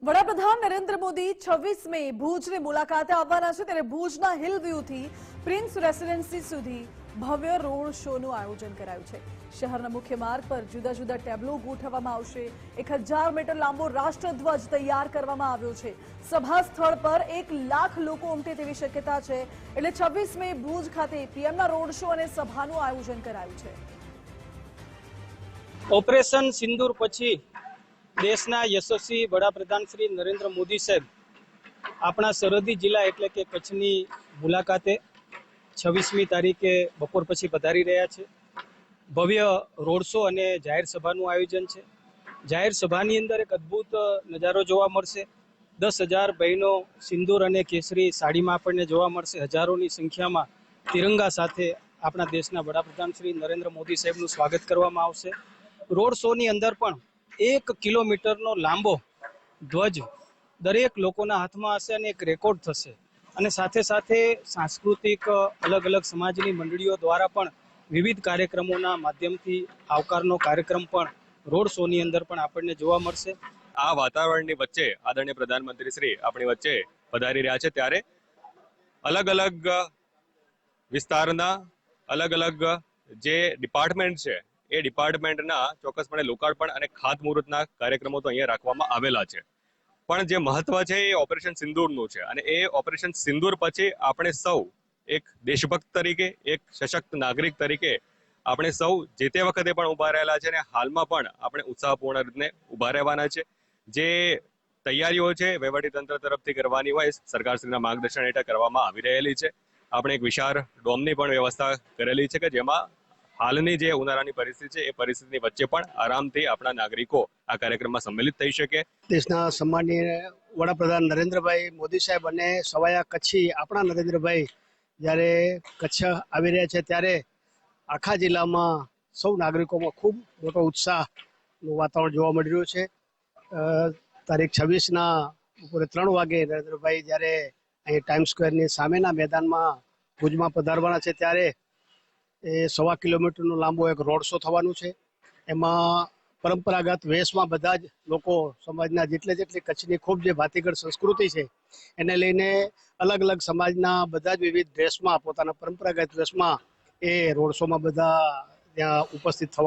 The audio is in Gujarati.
વડાપ્રધાન નરેન્દ્ર મોદી 26 મે ભુજની મુલાકાતે આવવાના છે ત્યારે ભુજના હિલ વ્યૂથી પ્રિન્સ રેસિડેન્સી સુધી ભવ્ય રોડ શોનું આયોજન કરાયું છે। શહેરના મુખ્ય માર્ગ પર જુદા જુદા ટેબ્લો ગોઠવવામાં આવશે। 1000 મીટર લાંબો રાષ્ટ્રધ્વજ તૈયાર કરવામાં આવ્યો છે। સભા સ્થળ પર 1 લાખ લોકો ઉમટે તેવી શક્યતા છે। એટલે 26 મે ભુજ ખાતે પીએમના રોડ શો અને સભાનું આયોજન કરાયું છે। ઓપરેશન સિંદૂર પછી દેશના યશસ્વી વડાપ્રધાન શ્રી નરેન્દ્ર મોદી સાહેબ આપણા સરહદી જિલ્લા એટલે કે કચ્છની મુલાકાતે 26મી તારીખે બપોર પછી પધારી રહ્યા છે। ભવ્ય રોડ શો અને જાહેર સભાનું આયોજન છે। જાહેર સભાની અંદર એક અદ્ભુત નજારો જોવા મળશે। 10,000 બહેનો સિંદૂર અને કેસરી સાડીમાં આપણને જોવા મળશે। હજારોની સંખ્યામાં તિરંગા સાથે આપણા દેશના વડાપ્રધાન શ્રી નરેન્દ્ર મોદી સાહેબનું સ્વાગત કરવામાં આવશે। રોડ શોની અંદર પણ 1 કિલોમીટરનો લાંબો ધ્વજ દરેક લોકોના હાથમાં હશે અને એક રેકોર્ડ થશે। અને સાથે સાથે સાંસ્કૃતિક અલગ અલગ સમાજની મંડળીઓ દ્વારા પણ વિવિધ કાર્યક્રમોના માધ્યમથી આવકારનો કાર્યક્રમ પણ રોડ શોની અંદર પણ આપણને જોવા મળશે। આ વાતાવરણની વચ્ચે આદરણીય પ્રધાનમંત્રી શ્રી આપણી વચ્ચે પધારી રહ્યા છે ત્યારે અલગ અલગ વિસ્તારના અલગ અલગ જે ડિપાર્ટમેન્ટ છે એ ડિપાર્ટમેન્ટના ચોક્કસપણે લોકાર્પણ અને ખાતમુહૂર્તના કાર્યક્રમો તો અહીંયા રાખવામાં આવેલા છે। પણ જે મહત્વ છે એ ઓપરેશન સિંદૂરનું છે અને એ ઓપરેશન સિંદૂર પછી આપણે સૌ એક દેશભક્ત તરીકે એક સશક્ત નાગરિક તરીકે આપણે સૌ જે તે વખતે પણ ઊભા રહેલા છે અને હાલમાં પણ આપણે ઉત્સાહપૂર્ણ રીતે ઊભા રહેવાના છે। જે તૈયારીઓ છે વહીવટીતંત્ર તરફથી કરવાની હોય સરકારશ્રીના માર્ગદર્શન હેઠળ કરવામાં આવી રહેલી છે। આપણે એક વિશાળ ડોમની પણ વ્યવસ્થા કરેલી છે કે જેમાં હાલની જે ઉનાળાની પરિસ્થિતિ છે એ પરિસ્થિતિની વચ્ચે પણ આરામથી આપણા નાગરિકો આ કાર્યક્રમમાં સંમેલિત થઈ શકે। દેશના સન્માનીય વડાપ્રધાન નરેન્દ્રભાઈ મોદી સાહેબ અને સવાયા કચ્છી આપણા નરેન્દ્રભાઈ જ્યારે કચ્છ આવી રહ્યા છે ત્યારે આખા જિલ્લામાં સૌ નાગરિકોમાં ખૂબ મોટો ઉત્સાહનું વાતાવરણ જોવા મળી રહ્યું છે। તારીખ 26ના બપોરે 3 વાગે નરેન્દ્રભાઈ જ્યારે અહીં ટાઈમ સ્ક્વેરની સામેના મેદાનમાં ભુજમાં પધારવાના છે ત્યારે એ 1.25 કિલોમીટરનો લાંબો એક રોડ શો થવાનું છે। એમાં પરંપરાગત વેશમાં બધા જ લોકો સમાજના જેટલી કચ્છની ખૂબ જે ભાતીગળ સંસ્કૃતિ છે એને લઈને અલગ અલગ સમાજના બધા જ વિવિધ ડ્રેસમાં પોતાના પરંપરાગત ડ્રેસમાં એ રોડ શોમાં બધા ત્યાં ઉપસ્થિત થવાના